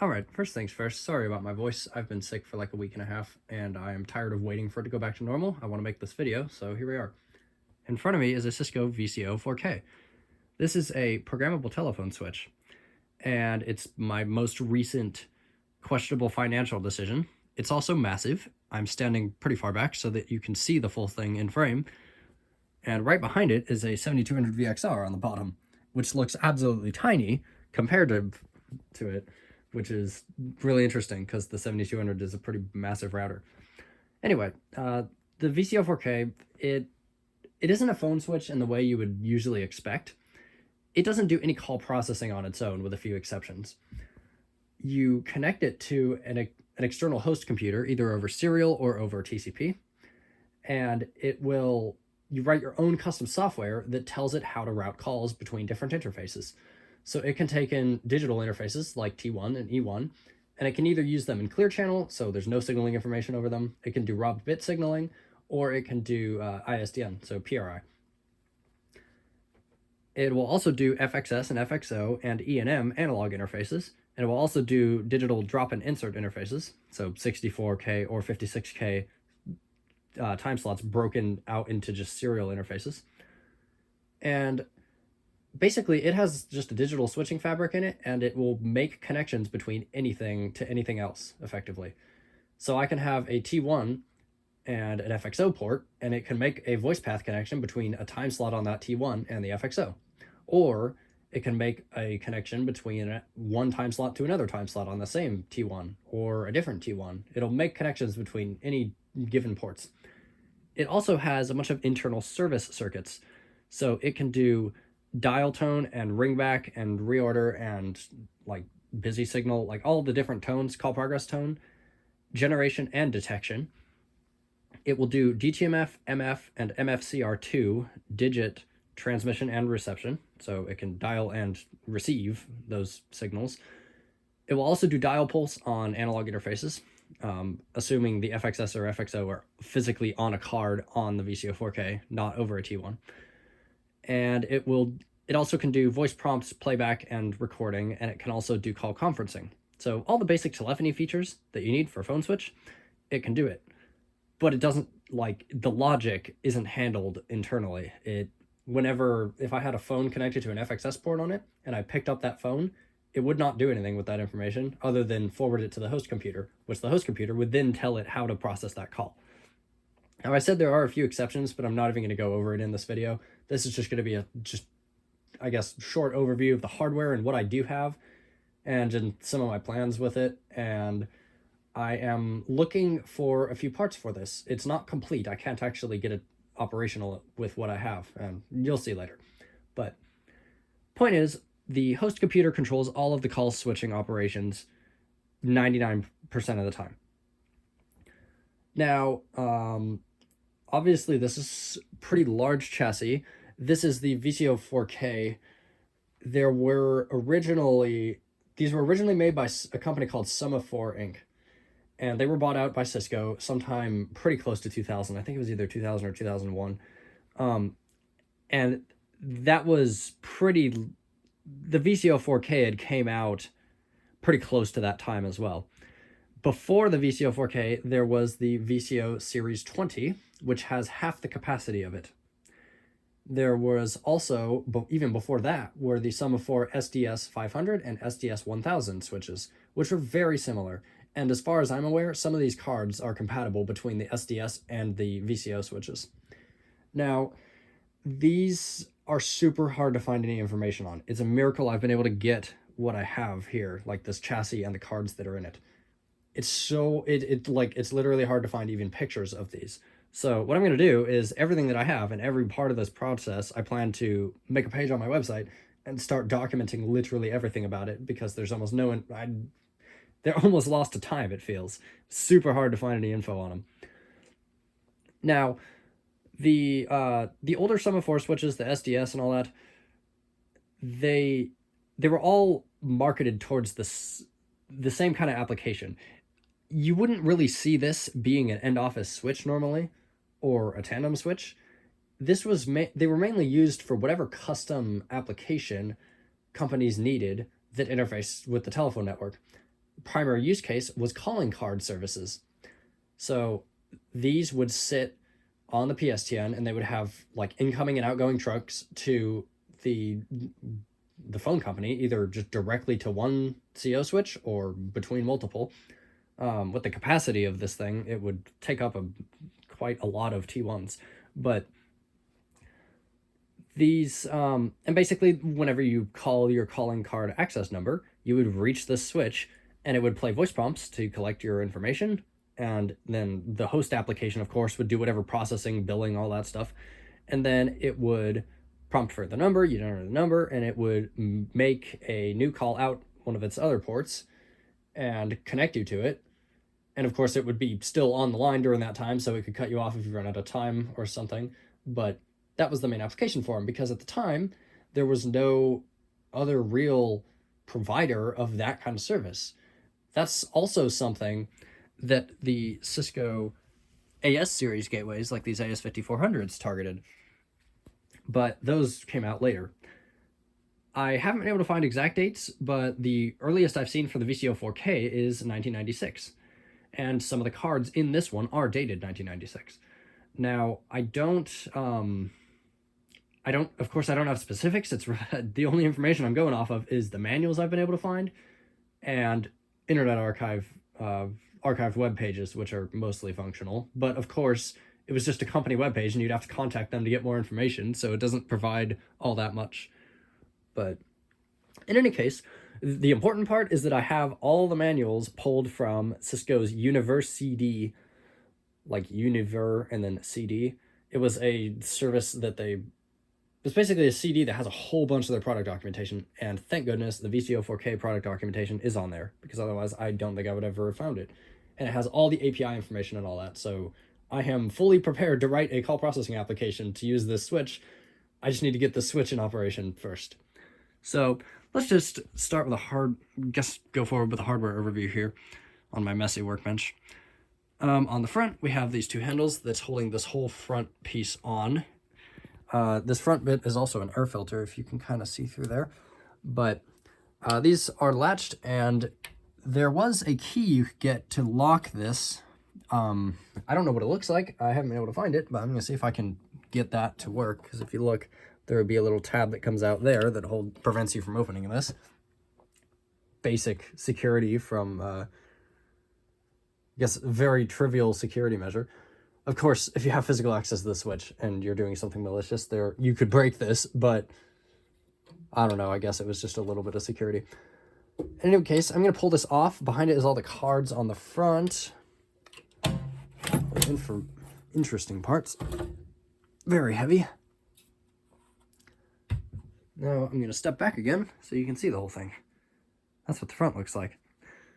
Alright, first things first, sorry about my voice. I've been sick for like a week and a half, and I am tired of waiting for it to go back to normal. I want to make this video, so here we are. In front of me is a Cisco VCO4K. This is a programmable telephone switch, and it's my most recent questionable financial decision. It's also massive. I'm standing pretty far back so that you can see the full thing in frame. And right behind it is a 7200 VXR on the bottom, which looks absolutely tiny comparative to it, which is really interesting because the 7200 is a pretty massive router. Anyway, the VCO4K, it isn't a phone switch in the way you would usually expect. It doesn't do any call processing on its own, with a few exceptions. You connect it to an external host computer, either over serial or over TCP, and you write your own custom software that tells it how to route calls between different interfaces. So it can take in digital interfaces like T1 and E1, and it can either use them in clear channel, so there's no signaling information over them. It can do robbed bit signaling, or it can do ISDN, so PRI. It will also do FXS and FXO and E&M analog interfaces, and it will also do digital drop and insert interfaces, so 64K or 56K time slots broken out into just serial interfaces. And basically, it has just a digital switching fabric in it, and it will make connections between anything to anything else, effectively. So I can have a T1 and an FXO port, and it can make a voice path connection between a time slot on that T1 and the FXO. Or it can make a connection between one time slot to another time slot on the same T1 or a different T1. It'll make connections between any given ports. It also has a bunch of internal service circuits, so it can do dial tone and ringback and reorder and like busy signal, like all the different tones, call progress tone, generation and detection. It will do DTMF, MF, and MFCR2 digit transmission and reception, so it can dial and receive those signals. It will also do dial pulse on analog interfaces, assuming the FXS or FXO are physically on a card on the VCO4K, not over a T1. And it also can do voice prompts, playback, and recording, and it can also do call conferencing. So all the basic telephony features that you need for a phone switch, it can do it. But it doesn't, like, the logic isn't handled internally. If I had a phone connected to an FXS port on it, and I picked up that phone, it would not do anything with that information other than forward it to the host computer, which the host computer would then tell it how to process that call. Now, I said there are a few exceptions, but I'm not even going to go over it in this video. This is just going to be I guess, short overview of the hardware and what I do have, and some of my plans with it. And I am looking for a few parts for this. It's not complete. I can't actually get it operational with what I have, and you'll see later. But point is, the host computer controls all of the call switching operations 99% of the time. Now, obviously this is pretty large chassis. This is the VCO4K. These were originally made by a company called Summa Four, Inc. And they were bought out by Cisco sometime pretty close to 2000. I think it was either 2000 or 2001. And that was the VCO4K had came out pretty close to that time as well. Before the VCO4K, there was the VCO Series 20, which has half the capacity of it. There was also, even before that, were the Summa Four SDS-500 and SDS-1000 switches, which were very similar. And as far as I'm aware, some of these cards are compatible between the SDS and the VCO switches. Now, these are super hard to find any information on. It's a miracle I've been able to get what I have here, like this chassis and the cards that are in it. It's literally hard to find even pictures of these. So what I'm going to do is everything that I have and every part of this process, I plan to make a page on my website and start documenting literally everything about it, because there's almost they're almost lost to time, it feels. Super hard to find any info on them. Now, the older Summa Four switches, the SDS and all that, they were all marketed towards the same kind of application. You wouldn't really see this being an end office switch normally, or a tandem switch. They were mainly used for whatever custom application companies needed that interface with the telephone network. primary use case was calling card services. So these would sit on the PSTN, and they would have like incoming and outgoing trucks to the phone company, either just directly to one CO switch or between multiple. With the capacity of this thing, it would take up quite a lot of T1s. But these, and basically whenever you call your calling card access number, you would reach this switch, and it would play voice prompts to collect your information. And then the host application, of course, would do whatever processing, billing, all that stuff. And then it would prompt for the number, you'd enter the number, and it would make a new call out one of its other ports and connect you to it. And of course, it would be still on the line during that time, so it could cut you off if you run out of time or something. But that was the main application for them, because at the time, there was no other real provider of that kind of service. That's also something that the Cisco AS series gateways, like these AS5400s, targeted. But those came out later. I haven't been able to find exact dates, but the earliest I've seen for the VCO4K is 1996. And some of the cards in this one are dated 1996. Now, of course, I don't have specifics. It's the only information I'm going off of is the manuals I've been able to find and Internet Archive, archived web pages, which are mostly functional. But of course, it was just a company webpage, and you'd have to contact them to get more information, so it doesn't provide all that much. But in any case, the important part is that I have all the manuals pulled from Cisco's Univer CD, like Univer and then CD. It was a service that it's basically a CD that has a whole bunch of their product documentation, and thank goodness the VCO4K product documentation is on there, because otherwise I don't think I would ever have found it. And it has all the API information and all that, so I am fully prepared to write a call processing application to use this switch. I just need to get the switch in operation first. So let's just start with go forward with a hardware overview here on my messy workbench. On the front, we have these two handles that's holding this whole front piece on. This front bit is also an air filter, if you can kind of see through there. But these are latched, and there was a key you could get to lock this. I don't know what it looks like. I haven't been able to find it, but I'm going to see if I can get that to work, because if you look, there would be a little tab that comes out there that prevents you from opening this. Basic security from, I guess, very trivial security measure. Of course, if you have physical access to the switch and you're doing something malicious there, you could break this, but I don't know, I guess it was just a little bit of security. In any case, I'm going to pull this off. Behind it is all the cards on the front. In for interesting parts. Very heavy. Now I'm going to step back again so you can see the whole thing. That's what the front looks like.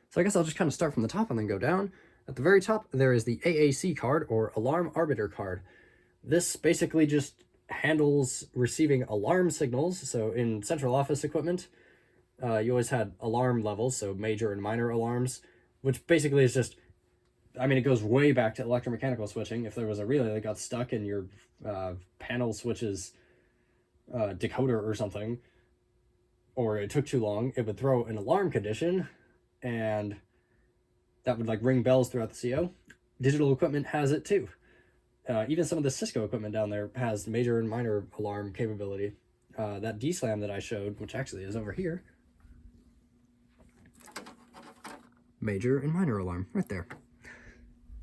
So I guess I'll just kind of start from the top and then go down. At the very top, there is the AAC card, or Alarm Arbiter card. This basically just handles receiving alarm signals. So in central office equipment, you always had alarm levels, so major and minor alarms, which basically is just, I mean, it goes way back to electromechanical switching. If there was a relay that got stuck in your panel switch's decoder or something, or it took too long, it would throw an alarm condition, and that would like ring bells throughout the CO. Digital equipment has it too. Even some of the Cisco equipment down there has major and minor alarm capability. That D-slam that I showed, which actually is over here, major and minor alarm right there.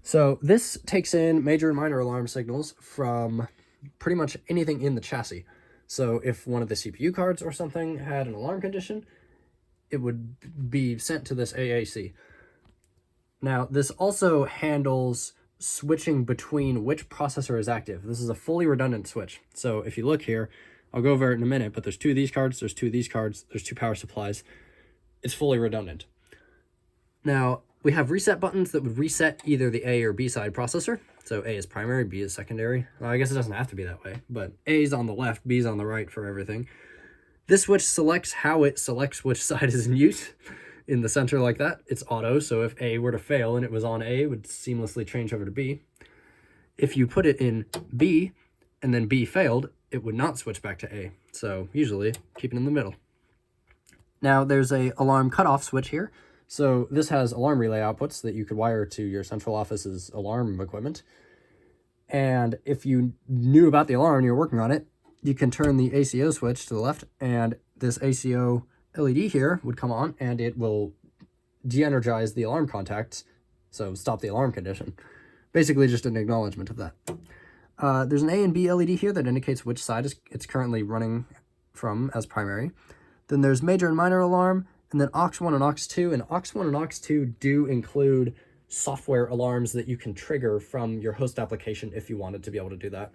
So this takes in major and minor alarm signals from pretty much anything in the chassis. So if one of the CPU cards or something had an alarm condition, it would be sent to this AAC. Now, this also handles switching between which processor is active. This is a fully redundant switch. So if you look here, I'll go over it in a minute, but there's two of these cards, there's two of these cards, there's two power supplies. It's fully redundant. Now, we have reset buttons that would reset either the A or B side processor. So A is primary, B is secondary. Well, I guess it doesn't have to be that way, but A is on the left, B is on the right for everything. This switch selects how it selects which side is in use. In the center like that, it's auto, so if A were to fail and it was on A, it would seamlessly change over to B. If you put it in B and then B failed, it would not switch back to A. So usually keep it in the middle. Now there's a alarm cutoff switch here. So this has alarm relay outputs that you could wire to your central office's alarm equipment. And if you knew about the alarm and you're working on it, you can turn the ACO switch to the left, and this ACO LED here would come on, and it will de-energize the alarm contacts, so stop the alarm condition. Basically just an acknowledgement of that. There's an A and B LED here that indicates which side it's currently running from as primary. Then there's major and minor alarm, and then aux1 and aux2, and aux1 and aux2 do include software alarms that you can trigger from your host application if you wanted to be able to do that.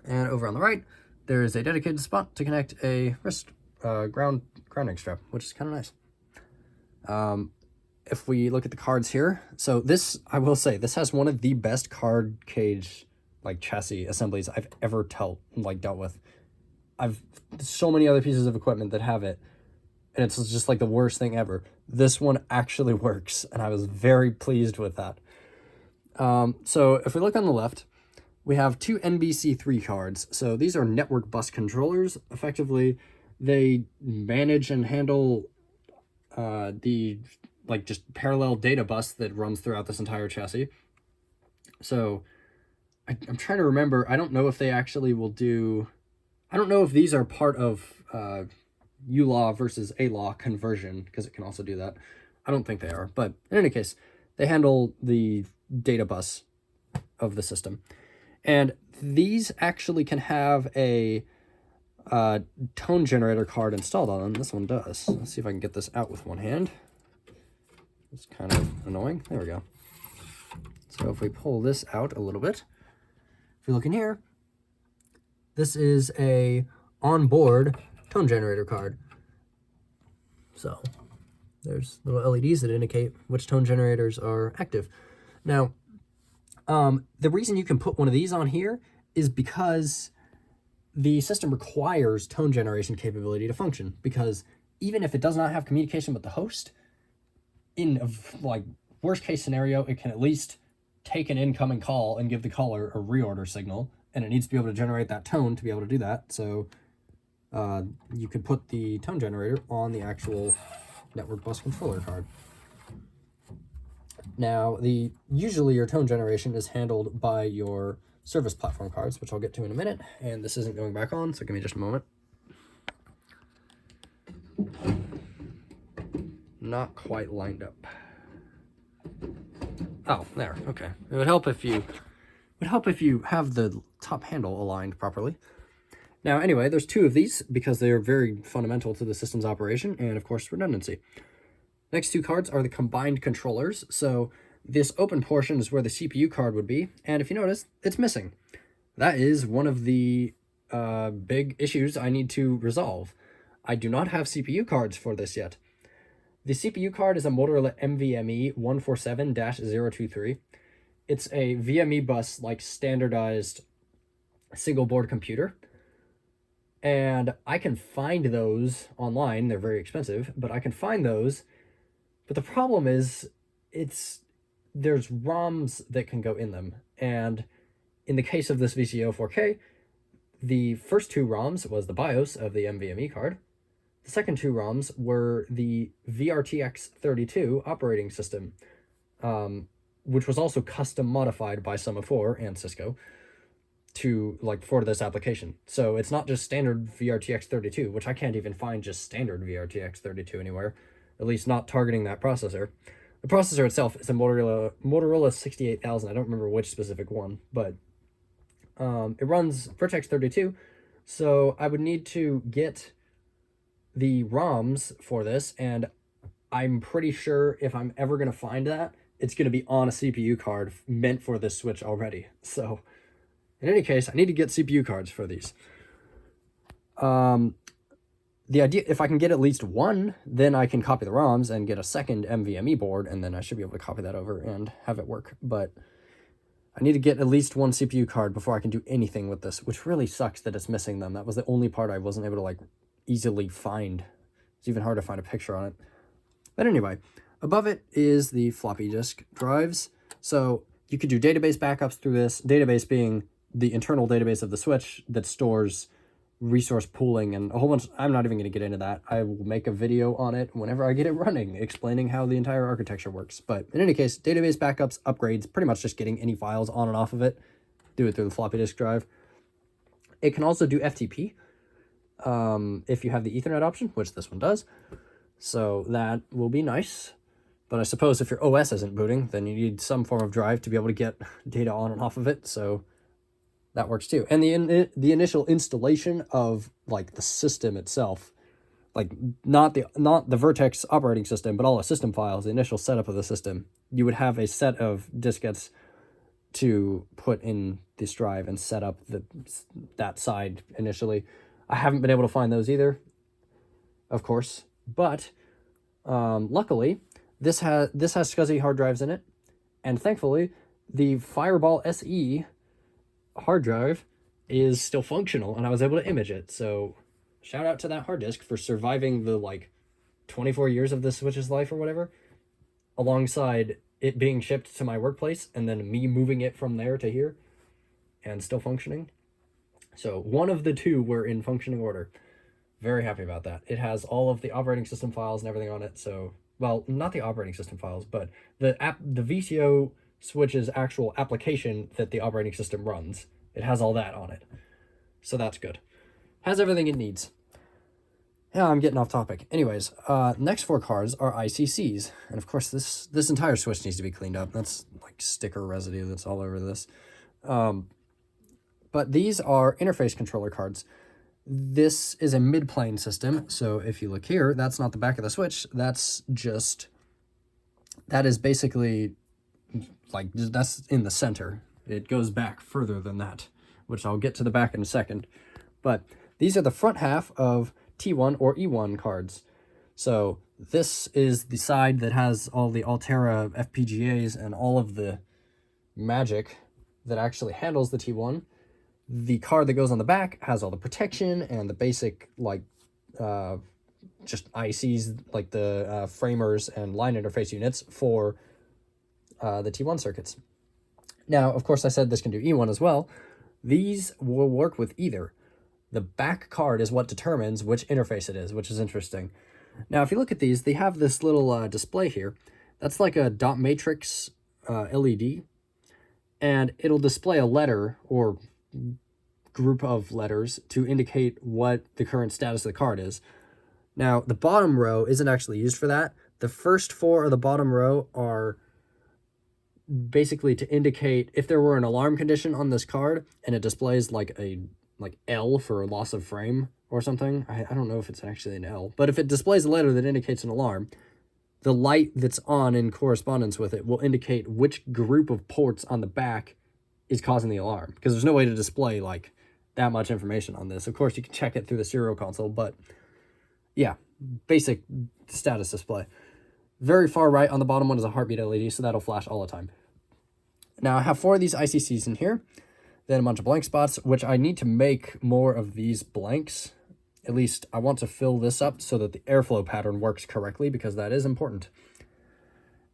And over on the right, there's a dedicated spot to connect a wrist grounding strap, which is kind of nice. If we look at the cards here, so this, I will say, this has one of the best card cage like chassis assemblies I've ever dealt with. I've so many other pieces of equipment that have it, and it's just like the worst thing ever. This one actually works, and I was very pleased with that. So if we look on the left, we have two NBC3 cards. So these are network bus controllers. Effectively, they manage and handle the just parallel data bus that runs throughout this entire chassis. So I'm trying to remember. I don't know if they actually will do... I don't know if these are part of U-Law versus A-Law conversion, because it can also do that. I don't think they are. But in any case, they handle the data bus of the system. And these actually can have a tone generator card installed on them. This one does. Let's see if I can get this out with one hand. It's kind of annoying. There we go. So if we pull this out a little bit, if you look in here, this is a onboard tone generator card. So there's little LEDs that indicate which tone generators are active. Now, the reason you can put one of these on here is because the system requires tone generation capability to function, because even if it does not have communication with the host, in a worst case scenario, it can at least take an incoming call and give the caller a reorder signal, and it needs to be able to generate that tone to be able to do that. So you could put the tone generator on the actual network bus controller card. Now, usually your tone generation is handled by your service platform cards, which I'll get to in a minute, and this isn't going back on, so give me just a moment. Not quite lined up. Oh, there, okay. It would help if you have the top handle aligned properly. Now, anyway, there's two of these because they're very fundamental to the system's operation and, of course, redundancy. Next two cards are the combined controllers. So this open portion is where the CPU card would be, and if you notice, it's missing. That is one of the big issues I need to resolve. I do not have CPU cards for this yet. The CPU card is a Motorola NVMe 147-023. It's a VME bus, standardized single board computer. And I can find those online. They're very expensive, but I can find those. But the problem is, there's ROMs that can go in them. And in the case of this VCO4K, the first two ROMs was the BIOS of the NVMe card. The second two ROMs were the VRTX32 operating system, which was also custom modified by Summa Four and Cisco for this application. So it's not just standard VRTX32, which I can't even find just standard VRTX32 anywhere, at least not targeting that processor. The processor itself is a Motorola 68000. I don't remember which specific one, but it runs Vertex 32. So I would need to get the ROMs for this, and I'm pretty sure if I'm ever going to find that, it's going to be on a CPU card meant for this switch already. So in any case, I need to get CPU cards for these. The idea, if I can get at least one, then I can copy the ROMs and get a second NVMe board, and then I should be able to copy that over and have it work. But I need to get at least one CPU card before I can do anything with this, which really sucks that it's missing them. That was the only part I wasn't able to easily find. It's even hard to find a picture on it. But anyway, above it is the floppy disk drives. So you could do database backups through this, database being the internal database of the switch that stores resource pooling and a whole bunch. I'm not even going to get into that. I will make a video on it whenever I get it running, explaining how the entire architecture works. But in any case, database backups, upgrades, pretty much just getting any files on and off of it, do it through the floppy disk drive. It can also do FTP if you have the Ethernet option, which this one does. So that will be nice. But I suppose if your OS isn't booting, then you need some form of drive to be able to get data on and off of it. So that works too. And the initial installation of like the system itself, like not the Vertex operating system, but all the system files, the initial setup of the system, you would have a set of diskettes to put in this drive and set up that side initially. I haven't been able to find those either, of course, but luckily this has SCSI hard drives in it, and thankfully the Fireball SE hard drive is still functional, and I was able to image it. So shout out to that hard disk for surviving the like 24 years of this Switch's life or whatever, alongside it being shipped to my workplace and then me moving it from there to here and still functioning. So one of the two were in functioning order. Very happy about that. It has all of the operating system files and everything on it. So, well, not the operating system files, but the VCO Switch's actual application that the operating system runs. It has all that on it. So that's good. Has everything it needs. Yeah, I'm getting off topic. Anyways, next 4 cards are ICCs. And of course, this entire Switch needs to be cleaned up. That's like sticker residue that's all over this. But these are interface controller cards. This is a mid-plane system. So if you look here, that's not the back of the Switch. That is basically like, that's in the center. It goes back further than that, which I'll get to the back in a second. But these are the front half of T1 or E1 cards. So this is the side that has all the Altera FPGAs and all of the magic that actually handles the T1. The card that goes on the back has all the protection and the basic, like, just ICs, like the framers and line interface units for the T1 circuits. Now, of course, I said this can do E1 as well. These will work with either. The back card is what determines which interface it is, which is interesting. Now, if you look at these, they have this little display here. That's like a dot matrix LED, and it'll display a letter or group of letters to indicate what the current status of the card is. Now, the bottom row isn't actually used for that. The first 4 of the bottom row are basically to indicate if there were an alarm condition on this card and it displays like a L for loss of frame or something. I don't know if it's actually an L, but if it displays a letter that indicates an alarm, the light that's on in correspondence with it will indicate which group of ports on the back is causing the alarm, because there's no way to display like that much information on this. Of course, you can check it through the serial console, but yeah, basic status display. Very far right on the bottom one is a heartbeat LED, so that'll flash all the time. Now, I have 4 of these ICCs in here, then a bunch of blank spots, which I need to make more of these blanks. At least I want to fill this up so that the airflow pattern works correctly, because that is important.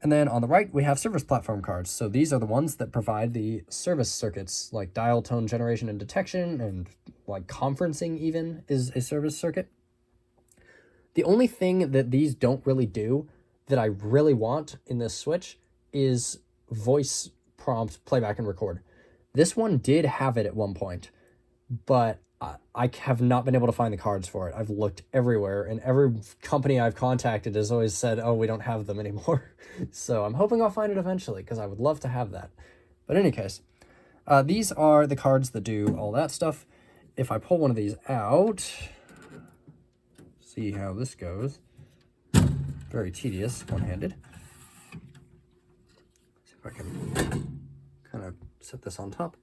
And then on the right, we have service platform cards. So these are the ones that provide the service circuits, like dial tone generation and detection, and like conferencing even is a service circuit. The only thing that these don't really do that I really want in this Switch is voice prompt playback and record. This one did have it at one point, but I have not been able to find the cards for it. I've looked everywhere, and every company I've contacted has always said, oh, we don't have them anymore. So I'm hoping I'll find it eventually, because I would love to have that. But in any case, these are the cards that do all that stuff. If I pull one of these out, see how this goes. Very tedious, one-handed. See if I can kind of set this on top.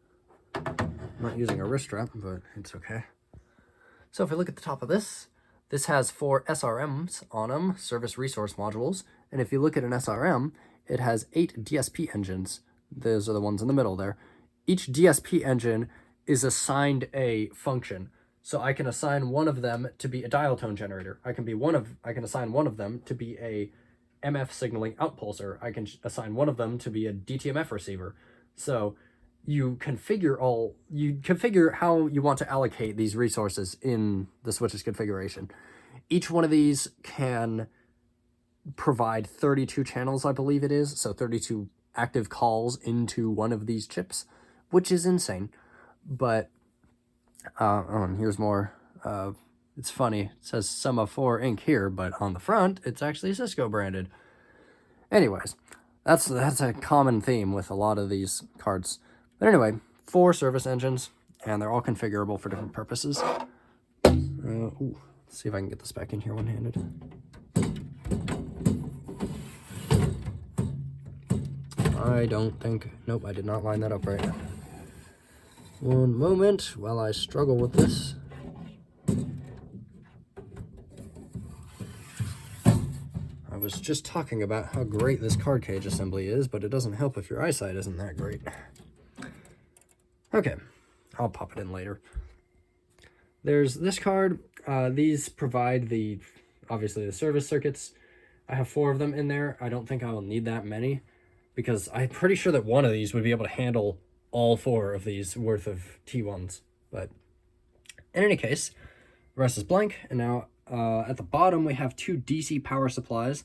I'm not using a wrist strap, but it's okay. So if I look at the top of this, this has 4 SRMs on them, service resource modules. And if you look at an SRM, it has 8 DSP engines. Those are the ones in the middle there. Each DSP engine is assigned a function. So I can assign one of them to be a dial tone generator. I can assign one of them to be a MF signaling outpulser. I can assign one of them to be a DTMF receiver. So you configure how you want to allocate these resources in the switch's configuration. Each one of these can provide 32 channels, I believe it is, so 32 active calls into one of these chips, which is insane. But and here's more. It's funny, it says Summa Four Inc. here, but on the front it's actually Cisco branded. Anyways, that's a common theme with a lot of these cards. But anyway, 4 service engines, and they're all configurable for different purposes. Let's see if I can get this back in here one-handed. I don't think... Nope, I did not line that up right. One moment while I struggle with this. I was just talking about how great this card cage assembly is, but it doesn't help if your eyesight isn't that great. Okay, I'll pop it in later. There's this card. These provide obviously the service circuits. I have 4 of them in there. I don't think I will need that many, because I'm pretty sure that one of these would be able to handle all 4 of these worth of T1s. But in any case, the rest is blank. And now at the bottom, we have 2 DC power supplies.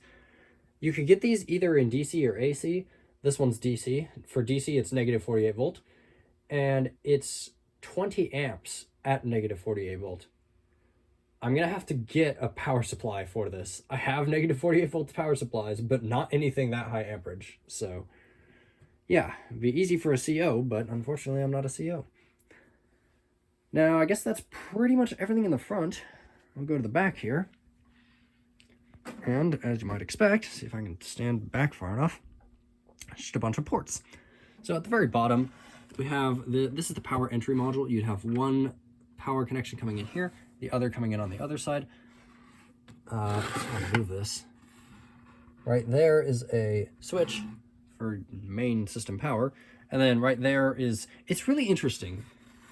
You could get these either in DC or AC. This one's DC. For DC, it's negative 48 volt. And it's 20 amps at negative 48 volt. I'm going to have to get a power supply for this. I have negative 48 volt power supplies, but not anything that high amperage. So, yeah, it'd be easy for a CO, but unfortunately I'm not a CO. Now, I guess that's pretty much everything in the front. I'll go to the back here. And, as you might expect, see if I can stand back far enough, just a bunch of ports. So at the very bottom, we have this is the power entry module. You'd have one power connection coming in here, the other coming in on the other side. Let's move this. Right there is a switch for main system power. And then right there is, it's really interesting.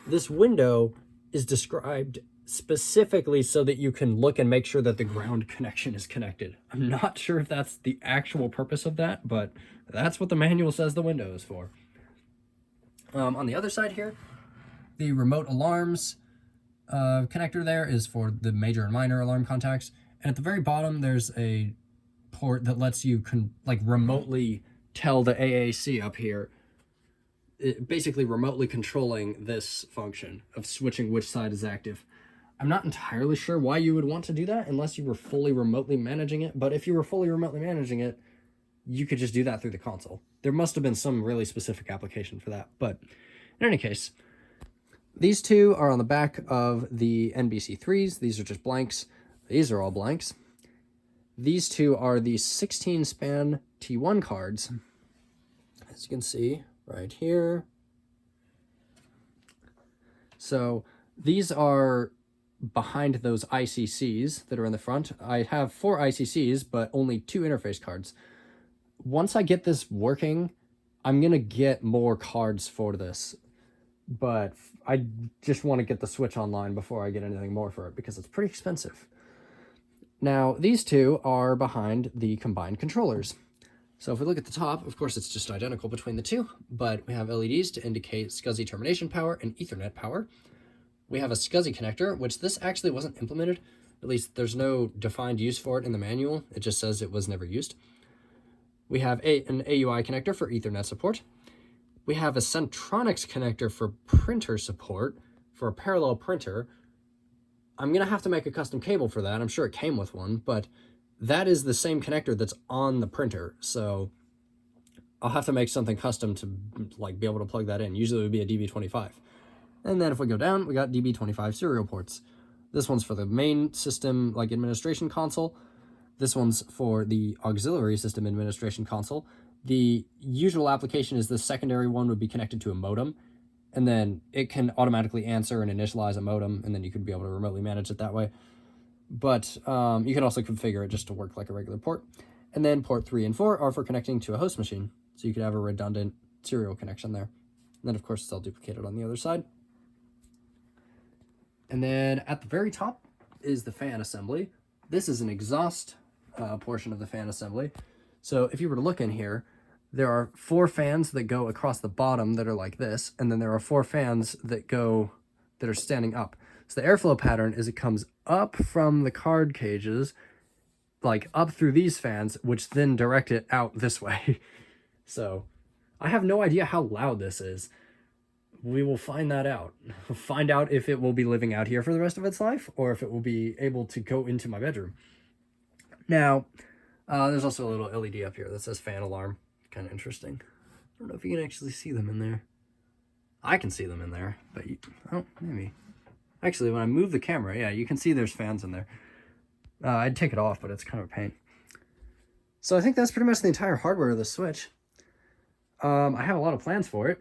This window is described specifically so that you can look and make sure that the ground connection is connected. I'm not sure if that's the actual purpose of that, but that's what the manual says the window is for. On the other side here, the remote alarms connector there is for the major and minor alarm contacts. And at the very bottom, there's a port that lets you remotely tell the AAC up here, basically remotely controlling this function of switching which side is active. I'm not entirely sure why you would want to do that unless you were fully remotely managing it. But if you were fully remotely managing it, you could just do that through the console. There must have been some really specific application for that. But in any case, these 2 are on the back of the NBC3s. These are just blanks. These are all blanks. These 2 are the 16-span T1 cards. As you can see right here. So these are behind those ICCs that are in the front. I have 4 ICCs, but only 2 interface cards. Once I get this working, I'm going to get more cards for this, but I just want to get the switch online before I get anything more for it because it's pretty expensive. Now, these 2 are behind the combined controllers. So if we look at the top, of course, it's just identical between the 2, but we have LEDs to indicate SCSI termination power and Ethernet power. We have a SCSI connector, which this actually wasn't implemented. At least there's no defined use for it in the manual. It just says it was never used. We have an AUI connector for Ethernet support. We have a Centronics connector for printer support, for a parallel printer. I'm going to have to make a custom cable for that. I'm sure it came with one, but that is the same connector that's on the printer. So I'll have to make something custom to be able to plug that in. Usually it would be a DB25. And then if we go down, we got DB25 serial ports. This one's for the main system administration console. This one's for the auxiliary system administration console. The usual application is the secondary one would be connected to a modem, and then it can automatically answer and initialize a modem, and then you could be able to remotely manage it that way. But you can also configure it just to work like a regular port. And then port 3 and 4 are for connecting to a host machine, so you could have a redundant serial connection there. And then, of course, it's all duplicated on the other side. And then at the very top is the fan assembly. This is an exhaust portion of the fan assembly. So if you were to look in here, there are 4 fans that go across the bottom that are like this, and then there are 4 fans that are standing up. So the airflow pattern is it comes up from the card cages, like up through these fans, which then direct it out this way. So I have no idea how loud this is. We will find that out. Find out if it will be living out here for the rest of its life, or if it will be able to go into my bedroom. Now, there's also a little LED up here that says fan alarm. Kind of interesting. I don't know if you can actually see them in there. I can see them in there, but oh, maybe. Actually, when I move the camera, yeah, you can see there's fans in there. I'd take it off, but it's kind of a pain. So I think that's pretty much the entire hardware of the Switch. I have a lot of plans for it.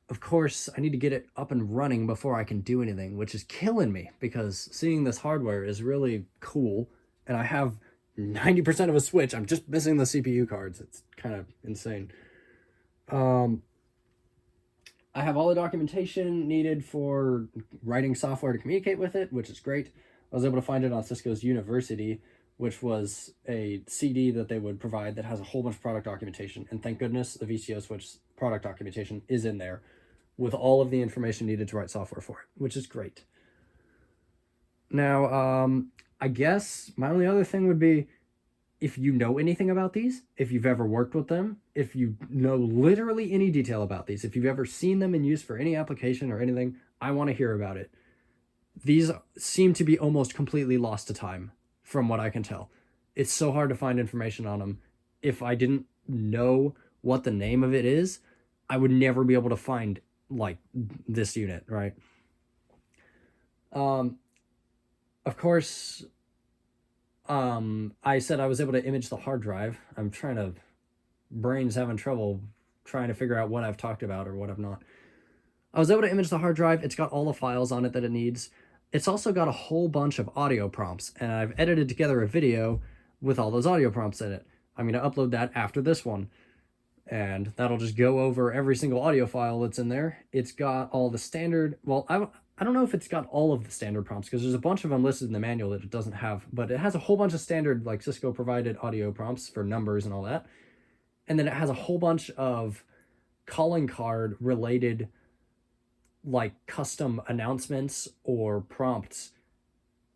Of course, I need to get it up and running before I can do anything, which is killing me, because seeing this hardware is really cool, and I have 90% of a Switch. I'm just missing the CPU cards. It's kind of insane. I have all the documentation needed for writing software to communicate with it, which is great. I was able to find it on Cisco's University, which was a CD that they would provide that has a whole bunch of product documentation. And thank goodness the VCO Switch product documentation is in there with all of the information needed to write software for it, which is great. Now, I guess my only other thing would be, if you know anything about these, if you've ever worked with them, if you know literally any detail about these, if you've ever seen them in use for any application or anything, I want to hear about it. These seem to be almost completely lost to time, from what I can tell. It's so hard to find information on them. If I didn't know what the name of it is, I would never be able to find, like, this unit, right? Of course, I said I was able to image the hard drive. Brain's having trouble trying to figure out what I've talked about or what I've not. I was able to image the hard drive. It's got all the files on it that it needs. It's also got a whole bunch of audio prompts, and I've edited together a video with all those audio prompts in it. I'm going to upload that after this one, and that'll just go over every single audio file that's in there. It's got all the standard, well, I don't know if it's got all of the standard prompts, because there's a bunch of them listed in the manual that it doesn't have, but it has a whole bunch of standard, like, Cisco provided audio prompts for numbers and all that. And then it has a whole bunch of calling card related, like, custom announcements or prompts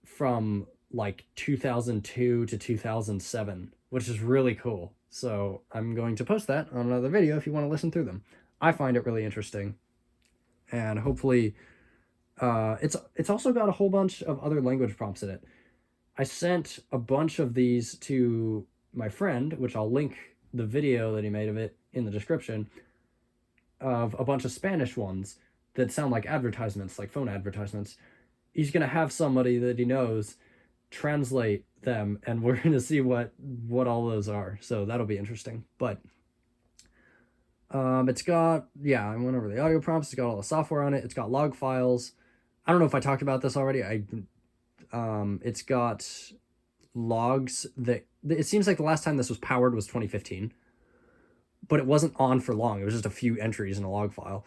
from like 2002 to 2007, which is really cool. So I'm going to post that on another video if you want to listen through them. I find it really interesting, and hopefully it's also got a whole bunch of other language prompts in it. I sent a bunch of these to my friend, which I'll link the video that he made of it in the description, of a bunch of Spanish ones that sound like advertisements, like phone advertisements. He's going to have somebody that he knows translate them, and we're going to see what all those are. So that'll be interesting. But it's got, yeah, I went over the audio prompts. It's got all the software on it. It's got log files. I don't know if I talked about this already. It's got logs that, it seems like the last time this was powered was 2015, but it wasn't on for long. It was just a few entries in a log file.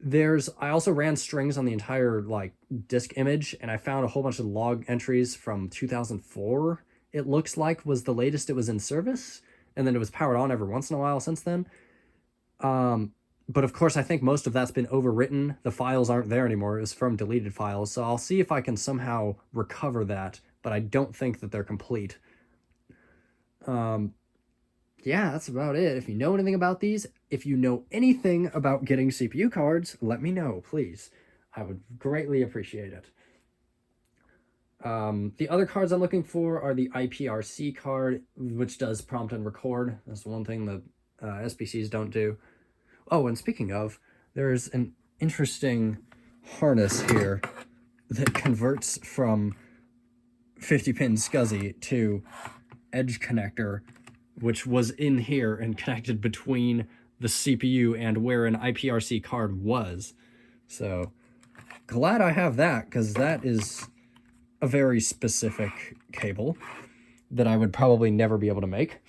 I also ran strings on the entire, like, disk image, and I found a whole bunch of log entries from 2004, it looks like, was the latest it was in service, and then it was powered on every once in a while since then. But of course, I think most of that's been overwritten. The files aren't there anymore. It was from deleted files, so I'll see if I can somehow recover that, but I don't think that they're complete. Yeah, that's about it. If you know anything about these, if you know anything about getting CPU cards, let me know, please. I would greatly appreciate it. The other cards I'm looking for are the IPRC card, which does prompt and record. That's the one thing that SBCs don't do. Oh, and speaking of, there's an interesting harness here that converts from 50-pin SCSI to edge connector, which was in here and connected between the CPU and where an IPRC card was. So glad I have that, because that is a very specific cable that I would probably never be able to make.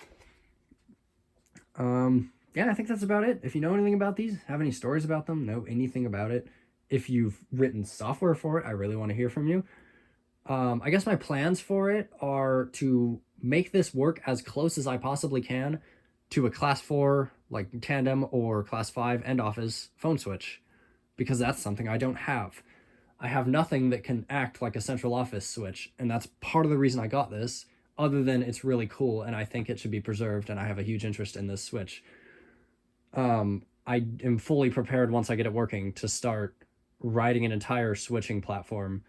Yeah, I think that's about it. If you know anything about these, have any stories about them, know anything about it, if you've written software for it, I really want to hear from you. I guess my plans for it are to make this work as close as I possibly can to a class 4, like tandem, or class 5 end office phone switch, because that's something I don't have. I have nothing that can act like a central office switch, and that's part of the reason I got this, other than it's really cool and I think it should be preserved, and I have a huge interest in this switch. I am fully prepared once I get it working to start writing an entire switching platform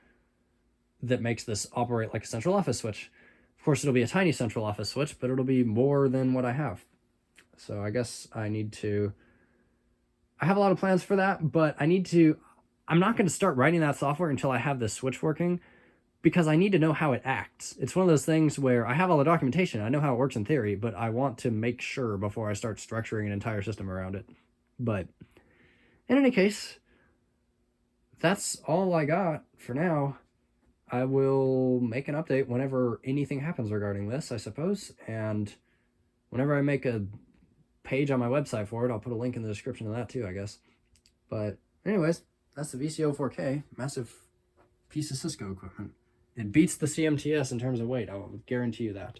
that makes this operate like a central office switch. Of course, it'll be a tiny central office switch, but it'll be more than what I have. So I guess I have a lot of plans for that, but I'm not going to start writing that software until I have this switch working, because I need to know how it acts. It's one of those things where I have all the documentation, I know how it works in theory, but I want to make sure before I start structuring an entire system around it. But in any case, that's all I got for now. I will make an update whenever anything happens regarding this, I suppose, and whenever I make a page on my website for it, I'll put a link in the description of that too, I guess. But anyways, that's the VCO4K, massive piece of Cisco equipment. It beats the CMTS in terms of weight, I'll guarantee you that.